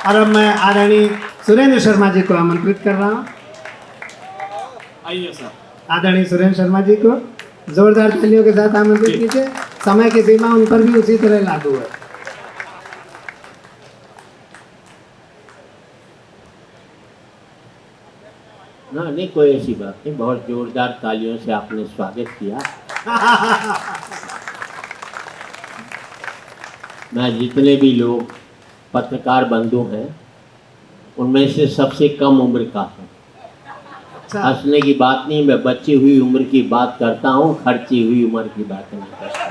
और अब मैं आदरणीय सुरेंद्र शर्मा जी को आमंत्रित कर रहा हूँ। आइए सर। आदरणीय सुरेंद्र शर्मा जी को जोरदार तालियों के साथ आमंत्रित कीजिए। समय की सीमा उन पर भी उसी तरह लागू है। ना नहीं, कोई ऐसी बात नहीं, बहुत जोरदार तालियों से आपने स्वागत किया। मैं जितने भी लोग पत्रकार बंधु हैं उनमें से सबसे कम उम्र का हूँ। हंसने की बात नहीं, मैं बची हुई उम्र की बात करता हूँ, खर्ची हुई उम्र की बात नहीं करता।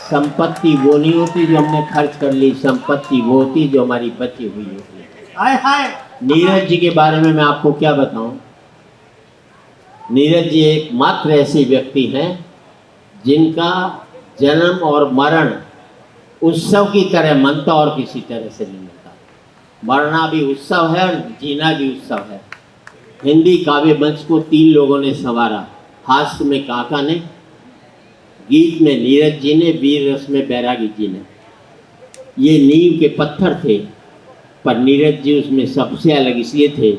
संपत्ति वो नहीं होती जो हमने खर्च कर ली, संपत्ति वो होती जो हमारी बची हुई होती है। हाय हाय। नीरज जी के बारे में मैं आपको क्या बताऊं। नीरज जी एकमात्र ऐसे व्यक्ति हैं जिनका जन्म और मरण उत्सव की तरह मनता और किसी तरह से नहीं मिलता। मरना भी उत्सव है और जीना भी उत्सव है। हिंदी काव्य मंच को 3 लोगों ने संवारा। हास्य में काका ने, गीत में नीरज जी ने, वीर रस में बैरागी जी ने। ये नींव के पत्थर थे, पर नीरज जी उसमें सबसे अलग इसलिए थे,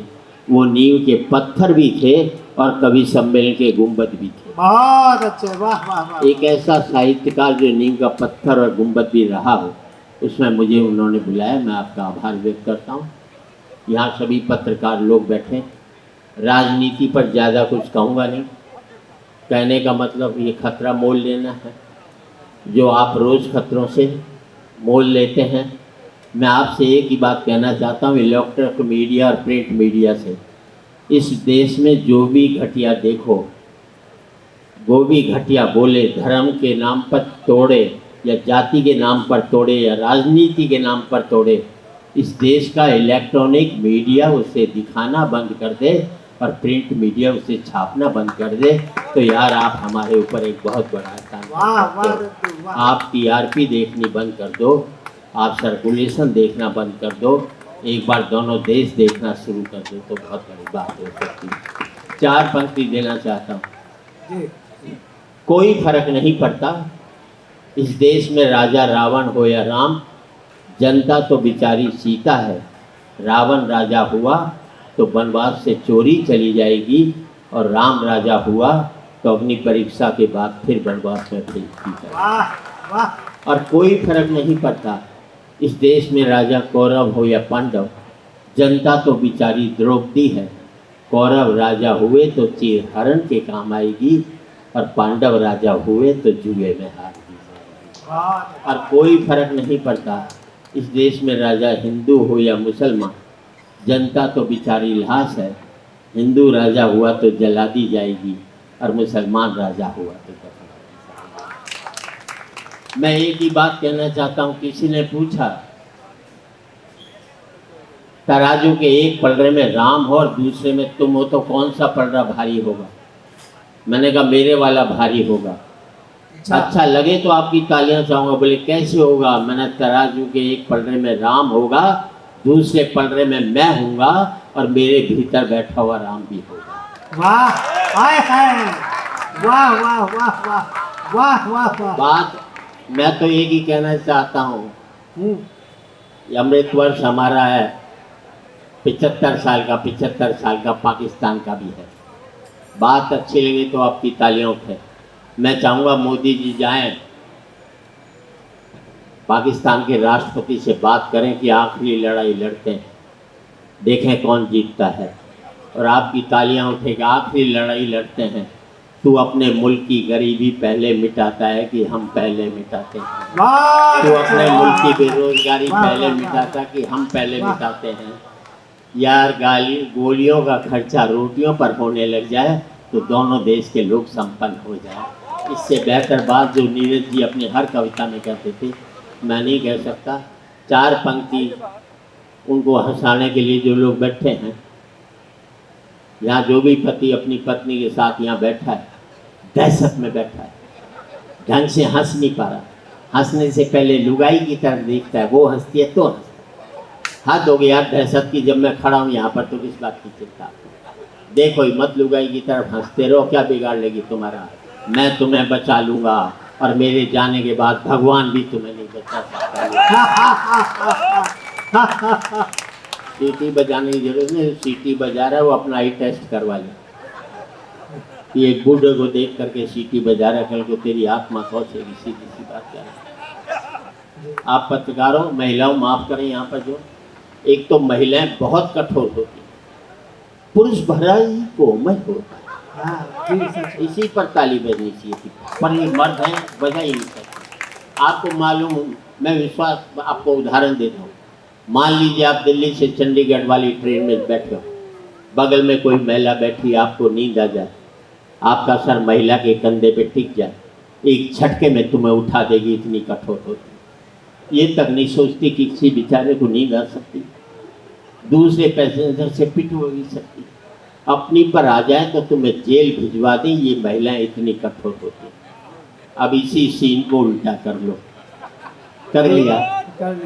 वो नींव के पत्थर भी थे और कवि सम्मेलन के गुंबद भी थे। बहुत अच्छे, वाह वाह वाह। एक ऐसा साहित्यकार जो नींव का पत्थर और गुंबद भी रहा हो, उसमें मुझे उन्होंने बुलाया। मैं आपका आभार व्यक्त करता हूँ। यहाँ सभी पत्रकार लोग बैठे। राजनीति पर ज़्यादा कुछ कहूँगा नहीं। कहने का मतलब ये खतरा मोल लेना है, जो आप रोज़ खतरों से मोल लेते हैं। मैं आपसे एक ही बात कहना चाहता हूँ, इलेक्ट्रॉनिक मीडिया और प्रिंट मीडिया से, इस देश में जो भी घटिया देखो, वो भी घटिया बोले, धर्म के नाम पर तोड़े या जाति के नाम पर तोड़े या राजनीति के नाम पर तोड़े, इस देश का इलेक्ट्रॉनिक मीडिया उसे दिखाना बंद कर दे और प्रिंट मीडिया उसे छापना बंद कर दे, तो यार आप हमारे ऊपर एक बहुत बड़ा एहसान करते हो। आप टीआरपी देखनी बंद कर दो, आप सर्कुलेशन देखना बंद कर दो, एक बार दोनों देश देखना शुरू कर दो तो बहुत बड़ी बात हो सकती है। 4 पंक्ति देना चाहता हूँ। कोई फर्क नहीं पड़ता इस देश में राजा रावण हो या राम, जनता तो बेचारी सीता है। रावण राजा हुआ तो वनवास से चोरी चली जाएगी, और राम राजा हुआ तो अपनी परीक्षा के बाद फिर वनवास में भेज दी जाएगी। और कोई फर्क नहीं पड़ता इस देश में राजा कौरव हो या पांडव, जनता तो बेचारी द्रौपदी है। कौरव राजा हुए तो चीरहरण के काम आएगी, और पांडव राजा हुए तो जुए में हार दी जाएगी। और कोई फर्क नहीं पड़ता इस देश में राजा हिंदू हो या मुसलमान, जनता तो बेचारी लाश है। हिंदू राजा हुआ तो जला दी जाएगी, और मुसलमान राजा हुआ तो दफन। मैं एक ही बात कहना चाहता हूँ। किसी ने पूछा तराजू के एक पलड़े में राम हो और दूसरे में तुम हो तो कौन सा पलड़ा भारी होगा। मैंने कहा मेरे वाला भारी होगा। अच्छा लगे तो आपकी तालियां चाहूँगा। बोले कैसे होगा। मैंने तराजू के एक पलड़े में राम होगा, दूसरे पलड़े में मैं हूँगा, और मेरे भीतर बैठा हुआ राम भी होगा। वाह हाय हाय, वाह वाह वाह वाह वाह वाह वाह। बात मैं तो एक ही कहना चाहता हूँ, अमृत वर्ष हमारा है 75 साल का, 75 साल का पाकिस्तान का भी है। बात अच्छी लगी तो आपकी तालियां उठे। मैं चाहूँगा मोदी जी जाएं, पाकिस्तान के राष्ट्रपति से बात करें कि आखिरी लड़ाई लड़ते हैं, देखें कौन जीतता है, और आपकी तालियां उठे कि आखिरी लड़ाई लड़ते हैं, तू अपने मुल्क की गरीबी पहले मिटाता है कि हम पहले मिटाते हैं। तू अपने मुल्क की बेरोजगारी पहले मिटाता कि हम पहले मिटाते हैं। यार गोलियों का खर्चा रोटियों पर होने लग जाए तो दोनों देश के लोग संपन्न हो जाए। इससे बेहतर बात जो नीरज जी अपनी हर कविता में कहते थे मैं नहीं कह सकता। 4 पंक्ति उनको हंसाने के लिए जो लोग बैठे हैं यहाँ, जो भी पति अपनी पत्नी के साथ यहाँ बैठा है, दहशत में बैठा है, ढंग से हंस नहीं पा रहा। हंसने से पहले लुगाई की तरफ देखता है, वो हंसती है तो हंसता है। हद हो गया यार दहशत की, जब मैं खड़ा हूँ यहाँ पर तो किस बात की चिंता। देखो मत लुगाई की तरफ हंसते रहो, क्या बिगाड़ लेगी तुम्हारा। मैं तुम्हें बचा लूँगा, और मेरे जाने के बाद भगवान भी तुम्हें नहीं बचा सकता। सीटी बजाने की जरूरत नहीं, सीटी बजा रहा है वो अपना ही टेस्ट करवा ले। ये बूढ़े को देख करके सीटी बजा रहा है, कल को तेरी आत्मा पहुंचेगी, सीधी सी बात कर। आप पत्रकारों, महिलाओं माफ करें, यहाँ पर जो एक तो महिलाएं बहुत कठोर होती हैं, पुरुष भरा ही कोमल होता है, हाँ जी सच। इसी पर ताली बजनी चाहिए थी, पर ये मर्द हैं बजा ही नहीं सकते। आपको मालूम, मैं विश्वास आपको उदाहरण देता हूँ। मान लीजिए आप दिल्ली से चंडीगढ़ वाली ट्रेन में बैठे हो, बगल में कोई महिला बैठी, आपको नींद आ जाए, आपका सर महिला के कंधे पे टिक जाए, एक झटके में तुम्हें उठा देगी, इतनी कठोर होती। ये तक नहीं सोचती कि किसी बेचारे को नींद आ सकती, दूसरे पैसेंजर से पिट हो भी सकती, अपनी पर आ जाए तो तुम्हें जेल भिजवा दें। ये महिलाएं इतनी कठोर होती हैं। अब इसी सीन को उल्टा कर लो, कर लिया,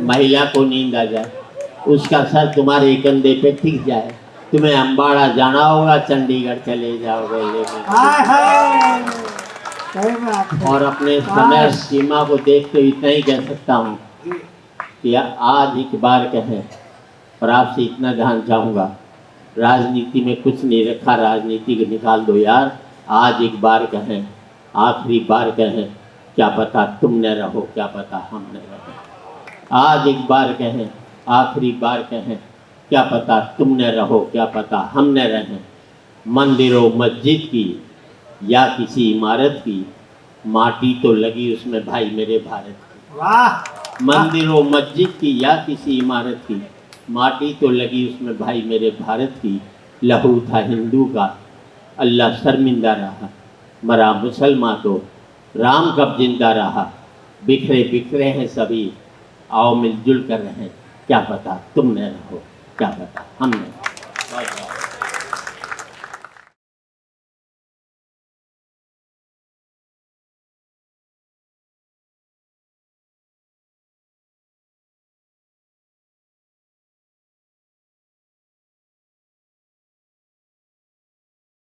महिला को नींद आ जाए, उसका सर तुम्हारे कंधे पे टिक जाए, तुम्हें अम्बाड़ा जाना होगा, चंडीगढ़ चले जाओगे लेकिन, हाय हाय सही बात है। और अपने समय सीमा को देख के इतना ही कह सकता हूँ कि आज एक बार कहें, और आपसे इतना ध्यान चाहूँगा, राजनीति में कुछ नहीं रखा, राजनीति को निकाल दो यार। आज एक बार कहें, आखिरी बार कहें, क्या पता तुम न रहो, क्या पता हम न रहो। आज एक बार कहें, आखिरी बार कहें, क्या पता तुम न रहो, क्या पता हम न रहें। मंदिरों मस्जिद की या किसी इमारत की, माटी तो लगी उसमें भाई मेरे भारत की। वाह। मंदिरों मस्जिद की या किसी इमारत की, माटी तो लगी उसमें भाई मेरे भारत की। लहू था हिंदू का, अल्लाह शर्मिंदा रहा, मरा मुसलमान तो राम कब जिंदा रहा। बिखरे बिखरे हैं सभी, आओ मिलजुल कर रहें, क्या पता तुम न रहो, क्या पता हम न रहो।